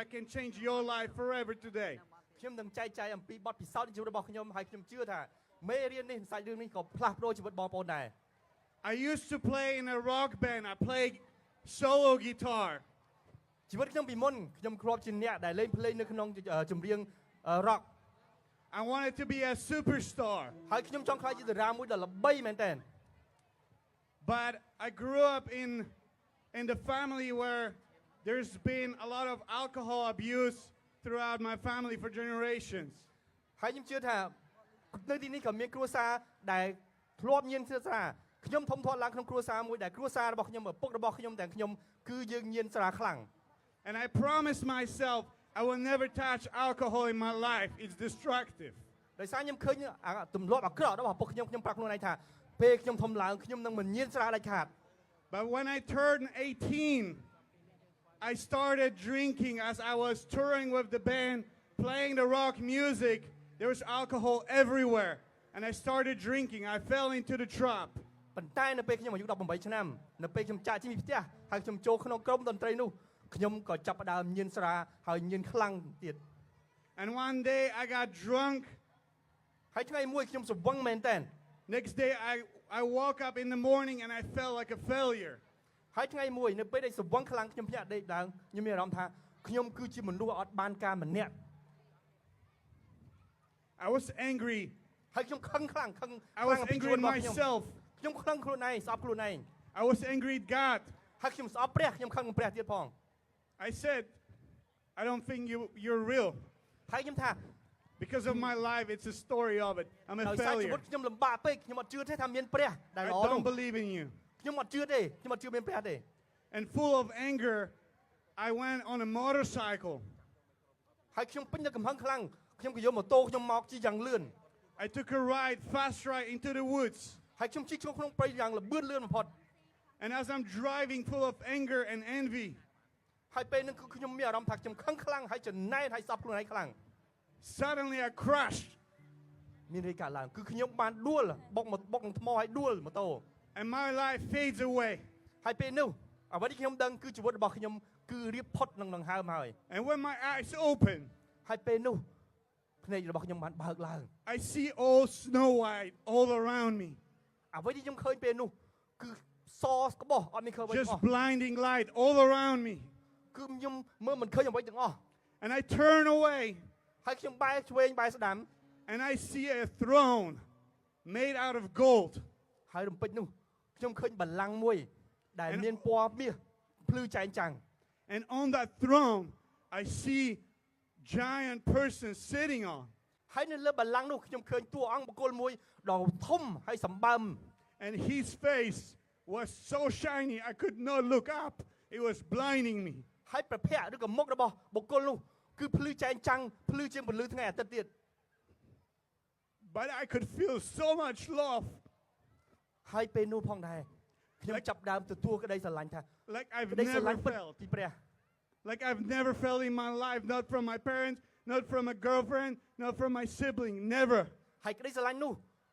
I can change your life forever today. ខ្ញុំនឹងចែកចាយអំពីបទពិសោធន៍ជីវិតរបស់ខ្ញុំហើយខ្ញុំជឿថាមេរៀននេះសាច់រឿងនេះក៏ផ្លាស់ប្ដូរជីវិតបងប្អូនដែរ I used to play in a rock band. I played solo guitar. ជីវិតខ្ញុំពីមុនខ្ញុំគ្រាន់ជាអ្នកដែលលេងភ្លេងនៅក្នុងចម្រៀង rock I wanted to be a superstar. ហើយខ្ញុំចង់ខ្លាចជាតារាមួយដ៏ល្បីមែនទែន But I grew up in the family where there's been a lot of alcohol abuse throughout my family for generations. ហើយខ្ញុំជឿថានៅទីនេះក៏មានគ្រួសារដែលធ្លាប់ញៀនស្រាខ្ញុំធំធាត់ឡើងក្នុងគ្រួសារមួយដែលគ្រួសាររបស់ខ្ញុំឪពុករបស់ខ្ញុំទាំងខ្ញុំគឺយើងញៀនស្រាខ្លាំង And I promised myself I will never touch alcohol in my life. It's destructive. ដោយសារខ្ញុំឃើញទម្លាប់អាក្រក់របស់ឪពុកខ្ញុំប្រាប់ខ្លួនឯងថាពេលខ្ញុំធំឡើងខ្ញុំនឹងមិនញៀនស្រាដាច់ខាត But when I turned 18, I started drinking as I was touring with the band, playing the rock music. There was alcohol everywhere. And I started drinking. I fell into the trap. ប៉ុន្តែនៅពេលខ្ញុំអាយុ18ឆ្នាំនៅពេលខ្ញុំចាក់ចេញពីផ្ទះហើយខ្ញុំចូលក្នុងក្រុមតន្ត្រីនោះខ្ញុំក៏ចាប់ផ្ដើមញៀនស្រាហើយញៀនខ្លាំងទៀត And one day I got drunk. ហើយថ្ងៃមួយខ្ញុំស្វឹងមែនតើ Next day I woke up in the morning and I felt like a failure. ហើយថ្ងៃមួយនៅពេលដែលស្វឹងខ្លាំងខ្ញុំភ្ញាក់ដេកឡើងខ្ញុំមានអារម្មណ៍ថាខ្ញុំគឺជាមនុស្សអត់បានការម្នាក់ I was angry. ហើយខ្ញុំខឹងខ្លាំងខឹង I was angry at myself. ខ្ញុំខឹងខ្លួនឯងស្អប់ខ្លួនឯង I was angry at God. ហើយខ្ញុំស្អប់ព្រះខ្ញុំខឹងព្រះទៀតផង I said, I don't think you're real. ហើយខ្ញុំថា Because of my life, it's a story of it. I'm a ដោយសារជីវិ failure. តខ្ញុំលំបាកពេកខ្ញុំអត់ជឿទេថាមានព្រះដែល I ល្អនោះ don't believe in you. ខ្ញុំអត់ជឿទេខ្ញុំអត់ជឿមានព្រះទេ And full of anger, I went on a motorcycle. ហើយខ្ញុំពេញទៅកំហឹងខ្លាំងខ្ញុំក៏យកម៉ូតូខ្ញុំមកជិះយ៉ាងលឿន I took a fast ride into the woods. ហើយខ្ញុំជិះក្នុងព្រៃយ៉ាងលឿនបំផុត And as I'm driving full of anger and envy, ហើយពេលហ្នឹងគឺខ្ញុំមានអារម្មណ៍ថាខ្ញុំខឹងខ្លាំងហើយចំណែនហើយស្អប់ខ្លួនឯងខ្លាំង suddenly I crashed. មានរីកើតឡើងគឺខ្ញុំបានដួលបុកនឹងថ្មហើយដួលម៉ូតូ And my life fades away. ហើយពេលនោះអ្វីដែលខ្ញុំដឹងគឺជីវិតរបស់ខ្ញុំគឺរៀបផុតនឹងដង្ហើមហើយ And when my eyes open, ហើយពេលនោះភ្នែករបស់ខ្ញុំបានបើកឡើង I see all Snow White all around me. អ្វីដែលខ្ញុំឃើញពេលនោះគឺសស្ក្បោះអត់មានឃើញអ្វីទាំងអ Just ស់ blinding light all around me. គឺខ្ញុំមើលមិនឃើញអ្វីទាំងអស់ And I turn away ហើយខ្ញុំបែរឆ្វេងបែរស្ដាំ and I see a throne made out of gold. ហើយរំពេចនោះខ្ញុំឃើញបល្ល័ង្កមួយដែលមានពណ៌មាសភ្លឺចែងចាំង And on that throne, I see giant person sitting on. ហើយនៅលើបល្ល័ង្កនោះខ្ញុំឃើញតួអង្គបុគ្គលមួយដ៏ធំហើយសម្បើម And his face was so shiny I could not look up. It was blinding me. ហើយប្រភពឬក៏មុខរបស់បុគ្គលនោះគឺភ្លឺចែងចាំងភ្លឺជាងពន្លឺថ្ងៃអាទិត្យទៀត But I could feel so much love. ហើយពេលនោះផងដែរខ្ញុំចាប់ដើមទទួលក្តីស្រឡាញ់ថា Like I've ក្តីស្រឡាញ never ់ពិត felt. ពីព្រះ Like I've never felt in my life. Not from my parents, not from a girlfriend, not from my sibling. Never. ហើយក្តីស្រឡាញ់នោះ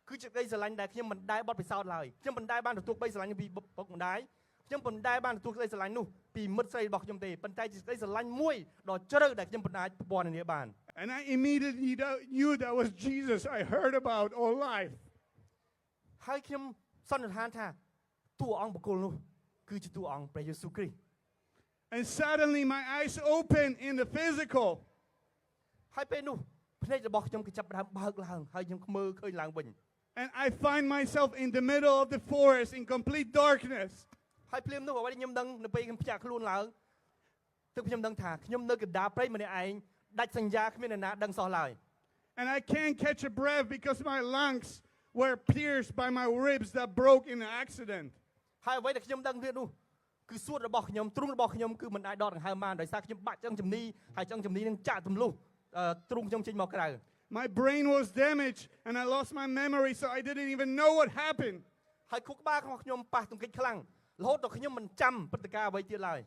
គឺជាក្តីស្រឡាញ់ដែលខ្ញុំមិនដែលបត់ពិសោធន៍ឡើយខ្ញុំមិនដែលបានទទួលក្តីស្រឡាញ់ពីពុកម្ដាយខ្ញុំមិនដែលបានទទួលក្តីស្រឡាញ់នោះពីមិត្តស្រីរបស់ខ្ញុំទេប៉ុន្តែជាក្តីស្រឡាញ់មួយដ៏ជ្រៅដែលខ្ញុំមិនអាចពណ៌នានាបាន And I immediately knew that was Jesus I heard about all life. ហើយខ្ញុំសន្និដ្ឋានថាតួអង្គបុគ្គលនោះគឺជាតួអង្គព្រះយេស៊ូវគ្រីស្ទ And suddenly my eyes opened in the physical. ហើយពេលនោះភ្នែករបស់ខ្ញុំគឺចាប់ផ្ដើមបើកឡើងហើយខ្ញុំមើលឃើញឡើងវិញ And I find myself in the middle of the forest in complete darkness. ហើយភ្លាមនោះអ្វីដែលខ្ញុំដឹងនៅពេលខ្ញុំភ្ញាក់ខ្លួនឡើងទើបខ្ញុំដឹងថាខ្ញុំនៅកណ្ដាលព្រៃម្នាក់ឯងដាច់សញ្ញាគ្មានអ្នកណាដឹងសោះឡើយ And I can't catch a breath because my lungs were pierced by my ribs that broke in an accident. ហើយអ្វីដែលខ្ញុំដឹងទៀតនោះគឺសួតរបស់ខ្ញុំទ្រូងរបស់ខ្ញុំគឺមិនអាចដកដង្ហើមបានដោយសារខ្ញុំបាក់ឆ្អឹងជំនីហើយឆ្អឹងជំនីនឹងចាក់ទម្លុះទ្រូងខ្ញុំចេញមកក្រៅ My brain was damaged and I lost my memory so I didn't even know what happened. ហើយខួរក្បាលរបស់ខ្ញុំប៉ះទង្គិចខ្លាំងរហូតដល់ខ្ញុំមិនចាំព្រឹត្តិការណ៍អ្វីទៀតឡើយ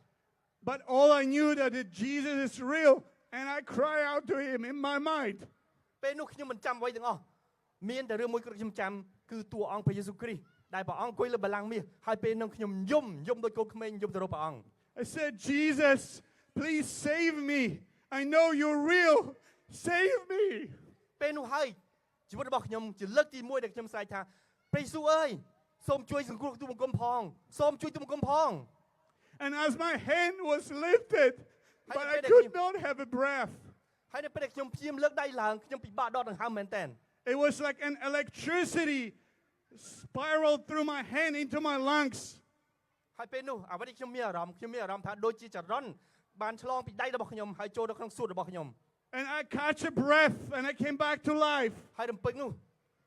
But all I knew that Jesus is real and I cry out to him in my mind. ពេលនោះខ្ញុំមិនចាំអ្វីទាំងអស់មានតែរឿងមួយគត់ខ្ញុំចាំគឺតួអង្គព្រះយេស៊ូវគ្រីស្ទដែលព្រះអង្គអង្គុយលើបល្ល័ង្កមាសហើយពេលនោះខ្ញុំយំដូចកូនក្មេងយំទៅរកព្រះអង្គ I said, Jesus, please save me. I know you're real. Save me. ពេលនោះហើយជីវិតរបស់ខ្ញុំជាលើកទី1ដែលខ្ញុំស្រែកថាព្រះយេស៊ូវអើយសូមជួយសង្គ្រោះទូបង្គំផងសូមជួយទូបង្គំផង And as my hand was lifted, but I Hey, could not have a breath. ហើយនៅពេលដែលខ្ញុំព្យាយាមលើកដៃឡើងខ្ញុំពិបាកដកដង្ហើមមែនតើ It was like an electricity spiraled through my hand into my lungs. ហើយពេលនោះអ្វីដែលខ្ញុំមានអារម្មណ៍ថាដូចជាចរន្តបានឆ្លងពីដៃរបស់ខ្ញុំហើយចូលទៅក្នុងសួតរបស់ខ្ញុំ And I catch a breath and I came back to life. ហើយរំពេចនោះ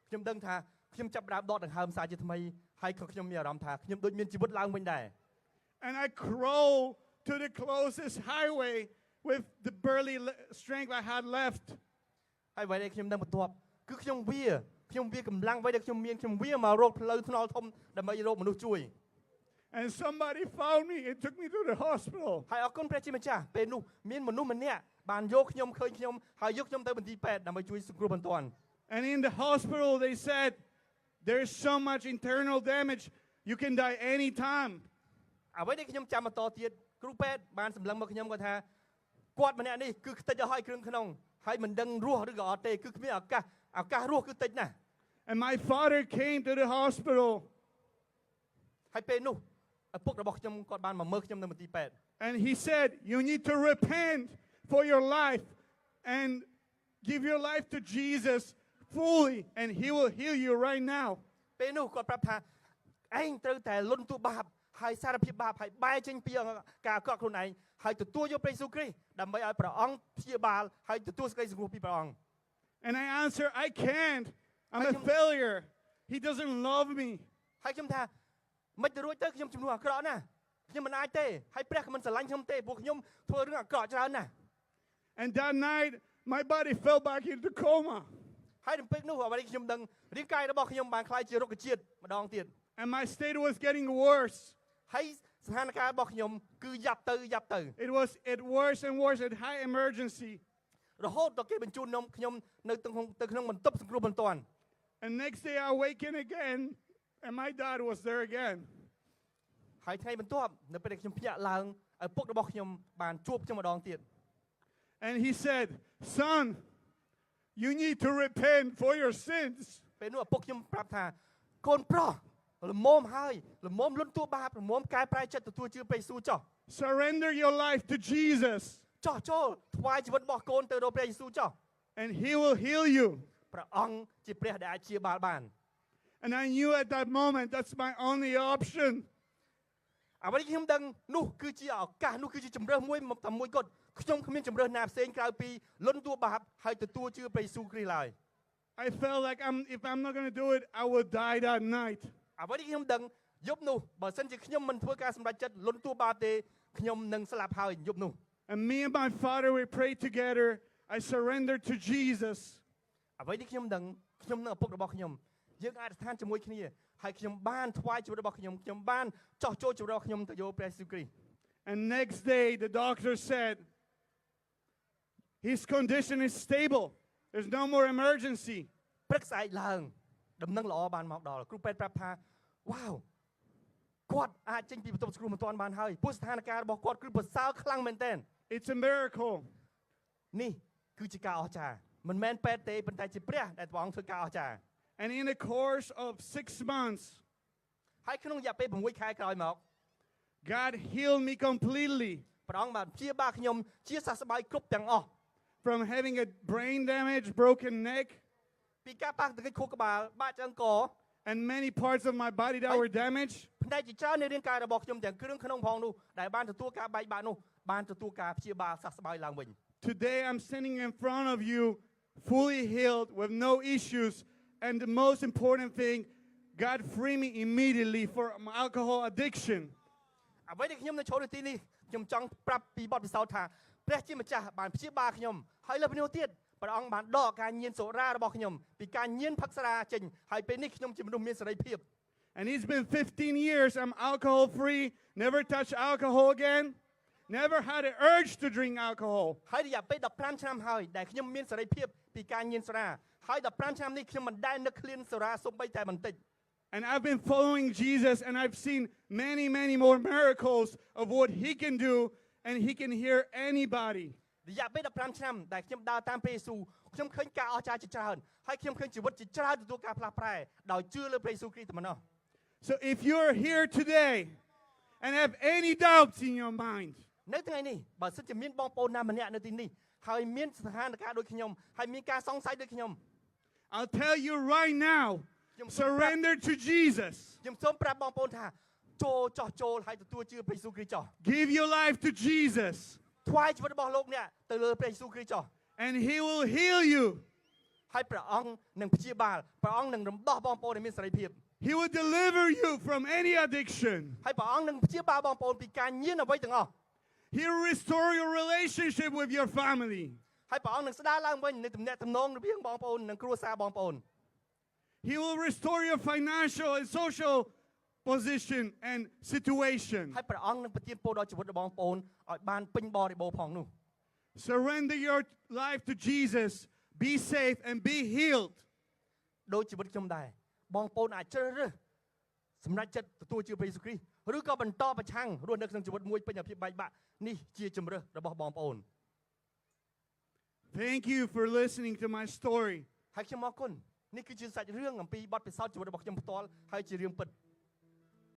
ខ្ញុំដឹងថាខ្ញុំចាប់ផ្ដើមដកដង្ហើមសារជាថ្មីហើយខ្ញុំមានអារម្មណ៍ថាខ្ញុំដូចមានជីវិតឡើងវិញដែរ And I crawl to the closest highway with the barely strength I had left. ហើយអ្វីដែលខ្ញុំដឹងបន្ទាប់គឺខ្ញុំវាកម្លាំងអ្វីដែលខ្ញុំមានខ្ញុំវាមករកផ្លូវថ្នល់ធំដើម្បីរកមនុស្សជួយ And somebody found me and took me to the hospital. ហើយអរគុណព្រះជាម្ចាស់ពេលនោះមានមនុស្សម្នាក់បានយកខ្ញុំឃើញខ្ញុំហើយយកខ្ញុំទៅមន្ទីរពេទ្យដើម្បីជួយសង្គ្រោះបន្ទាន់ And in the hospital they said there's so much internal damage you can die anytime. អ្វីដែលខ្ញុំចាំបន្តទៀតគ្រូពេទ្យបានសម្លឹងមកខ្ញុំគាត់ថាគាត់ម្នាក់នេះគឺខ្ទេចឲ្យគ្រឿងក្នុងហើយមិនដឹងរស់ឬក៏អត់ទេគឺគ្មានឱកាសរស់គឺតិចណាស់ And my father came to the hospital ហើយពេលនោះឪពុករបស់ខ្ញុំគាត់បានមកមើលខ្ញុំនៅមន្ទីរពេទ្យ and he said you need to repent for your life and give your life to Jesus fully and he will heal you right now. ពេលនោះគាត់ប្រាប់ថាឯងត្រូវតែលន់ទូបាបហើយសារភាពបាបហើយបែរចេញពីការអាក្រក់ខ្លួនឯងហើយទទួលយកព្រះយេស៊ូវគ្រីស្ទដើម្បីឲ្យព្រះអង្គព្យាបាលហើយទទួលសេចក្តីសង្គ្រោះពីព្រះអង្គ And I answer I can't. I'm a failure. He doesn't love me. ហើយខ្ញុំថាមិនទៅរួចទៅខ្ញុំជំនួសអាក្រក់ណាស់ខ្ញុំមិនអាចទេហើយព្រះក៏មិនស្រឡាញ់ខ្ញុំទេព្រោះខ្ញុំធ្វើរឿងអាក្រក់ច្រើនណាស់ And that night my body fell back into coma. ហើយនៅពេលនោះអ្វីដែលខ្ញុំដឹងរាងកាយរបស់ខ្ញុំបានคล้ายជារុក្ខជាតិម្ដងទៀត And my state was getting worse. ហើយស្ថានភាពរបស់ខ្ញុំគឺយ៉ាប់ទៅ It was worse and worse at high emergency. រហូតដល់គេបញ្ជូនខ្ញុំនៅទៅក្នុងបន្ទប់សង្គ្រោះបន្ទាន់ And next day I awaken again and my dad was there again. ហើយថ្ងៃបន្ទាប់នៅពេលដែលខ្ញុំភ្ញាក់ឡើងឪពុករបស់ខ្ញុំបានជួបខ្ញុំម្ដងទៀត And he said, "Son, you need to repent for your sins." ពេលនោះឪពុកខ្ញុំប្រាប់ថាកូនប្រុសល្មមហើយល្មមលន់តួបាបល្មមកែប្រែចិត្តទទួលជឿព្រះយេស៊ូវចុះ Surrender your life to Jesus ចុះចូលថ្វាយជីវិតរបស់កូនទៅរកព្រះយេស៊ូវចុះ and he will heal you. ព្រះអង្គជាព្រះដែលអាចព្យាបាលបាន And I knew at that moment that's my only option. អ្វីដែលខ្ញុំដឹងនោះគឺជាឱកាសនោះគឺជាជំរើសមួយតែមួយគត់ខ្ញុំគ្មានជំរើសណាផ្សេងក្រៅពីលន់តួបាបហើយទទួលជឿព្រះយេស៊ូវគ្រីស្ទឡើយ I felt like if I'm not going to do it, I will die that night. អ្វីដែលខ្ញុំដឹងយប់នោះបើសិនជាខ្ញុំមិនធ្វើការសម្រេចចិត្តលន់តួបាបទេខ្ញុំនឹងស្លាប់ហើយយប់នោះ And me and my father, we prayed together. I surrendered to Jesus. អ្វីដែលខ្ញុំដឹងខ្ញុំនិងឪពុករបស់ខ្ញុំយើងអាចស្ថិតជាមួយគ្នាហើយខ្ញុំបានថ្វាយជីវិតរបស់ខ្ញុំបានចោះចូលជីវិតរបស់ខ្ញុំទៅយកព្រះយេស៊ូវគ្រីស្ទ And next day, the doctor said, his condition is stable. There's no more emergency. ព្រឹកស្អែកឡើងដំណឹងល្អបានមកដល់គ្រូពេទ្យប្រាប់ថាវ៉ាវគាត់អាចចេញពីបន្ទប់សង្គ្រោះមិនទាន់បានហើយព្រោះស្ថានភាពរបស់គាត់គឺប្រសើរខ្លាំងមែនទែន It's a miracle. នេះគឺជាការអស្ចារ្យមិនមែនពេទ្យទេប៉ុន្តែជាព្រះដែលព្រះអង្គធ្វើការអស្ចារ្យ And in the course of 6 months, ហើយក្នុងរយៈពេល6ខែក្រោយមក God healed me completely ព្រះអង្គបានព្យាបាលខ្ញុំជាសះស្បើយគ្រប់ទាំងអស់ from having a brain damage, broken neck, ពីការប៉ះទង្គិចខួរក្បាលបាក់ឆ្អឹងក and many parts of my body that were damaged. ផ្នែកជាច្រើននៃរាងកាយរបស់ខ្ញុំទាំងគ្រឿងក្នុងផងនោះដែលបានទទួលការបែកបាក់នោះបានទទួលការព្យាបាលសះស្បើយឡើងវិញ Today I'm standing in front of you fully healed with no issues. And the most important thing, God freed me immediately from alcohol addiction. អ្វីដែលខ្ញុំនៅចូលនៅទីនេះខ្ញុំចង់ប្រាប់ពីបទពិសោធន៍ថាព្រះជាម្ចាស់បានព្យាបាលខ្ញុំហើយលើពីនោះទៀតព្រះអង្គបានដកការញៀនសូរ៉ារបស់ខ្ញុំពីការញៀនផឹកស្រាចេញហើយពេលនេះខ្ញុំជាមនុស្សមានសេរីភាព And it's been 15 years I'm alcohol free, never touched alcohol again, never had an urge to drink alcohol. ហើយរយៈពេល15ឆ្នាំហើយដែលខ្ញុំមានសេរីភាពពីការញៀនសូរ៉ាហើយ15ឆ្នាំនេះខ្ញុំមិនដែលនឹកឃ្លានសូរ៉ាសូម្បីតែបន្តិច And I've been following Jesus and I've seen many more miracles of what he can do and he can heal anybody. រយៈពេល15ឆ្នាំដែលខ្ញុំដើរតាមព្រះយេស៊ូវខ្ញុំឃើញការអស្ចារ្យជាច្រើនហើយខ្ញុំឃើញជីវិតជាច្រើនទទួលការផ្លាស់ប្រែដោយជឿលើព្រះយេស៊ូវគ្រីស្ទតែប៉ុណ្ណោះ So if you're here today and have any doubts in your mind, នៅថ្ងៃនេះបើសិនជាមានបងប្អូនណាម្នាក់នៅទីនេះហើយមានស្ថានភាពដូចខ្ញុំហើយមានការសង្ស័យដូចខ្ញុំ I'll tell you right now, surrender to Jesus. ខ្ញុំសូមប្រាប់បងប្អូនថាចូលហើយទទួលជឿព្រះយេស៊ូវគ្រីស្ទចុះ Give your life to Jesus, ថ្វាយជីវិតរបស់លោកអ្នកទៅលើព្រះយេស៊ូវគ្រីស្ទចុះ and He will heal you. ហើយព្រះអង្គនឹងព្យាបាលព្រះអង្គនឹងរំដោះបងប្អូនឲ្យមានសេរីភាព He will deliver you from any addiction. ហើយព្រះអង្គនឹងព្យាបាលបងប្អូនពីការញៀនអ្វីទាំងអស់ He will restore your relationship with your family. ហើយព្រះអង្គនឹងស្ដារឡើងវិញនៅទំនាក់ទំនងរវាងបងប្អូននិងគ្រួសារបងប្អូន He will restore your financial and social position and situation. ហើយព្រះអង្គនឹងប្រទានពរដល់ជីវិតរបស់បងប្អូនឲ្យបានពេញបរិបូរណ៍ផងនោះ Surrender your life to Jesus. Be safe and be healed. ដោយជីវិតខ្ញុំដែរបងប្អូនអាចជ្រើសរើសសម្រេចចិត្តទទួលជឿព្រះយេស៊ូវគ្រីស្ទឬក៏បន្តប្រឆាំងរស់នៅក្នុងជីវិតមួយពេញដោយភាពបែកបាក់នេះជាជំរើសរបស់បងប្អូន Thank you for listening to my story. ហើយខ្ញុំអរគុណនេះគឺជាសាច់រឿងអំពីបទពិសោធន៍ជីវិតរបស់ខ្ញុំផ្ទាល់ហើយជារឿងពិត